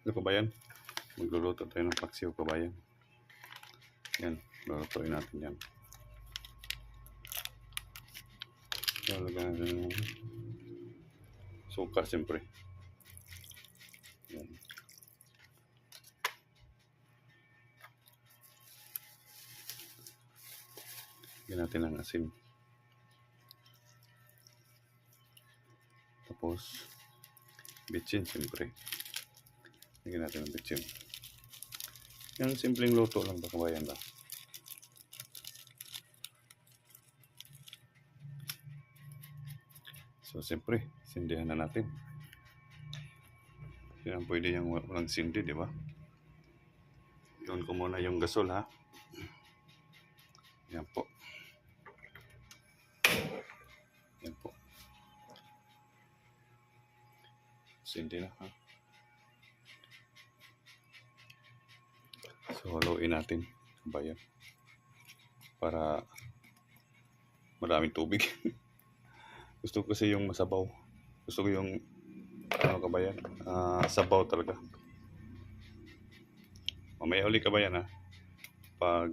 Ito kabayan, magluluto tayo ng paksiw kabayan. Yan, lulutuin natin yan. Lalagyan natin ng suka siyempre. Yan. Lagyan natin ng asin. Tapos, bitsin siyempre. Lagyan natin ng bitsin. Yan, simpleng luto lang ba kabayan ba? So, siyempre, sindihan na natin. Yan, pwede yung walang sindi, di ba? Yun ko muna yung gasol, ha? Yan po. Yan po. Sindi na, ha? So, haluin natin, kabayan. Para maraming tubig. Gusto ko kasi yung masabaw. Gusto ko yung kabayan, sabaw talaga. Mamaya uli kabayan, ha. Pag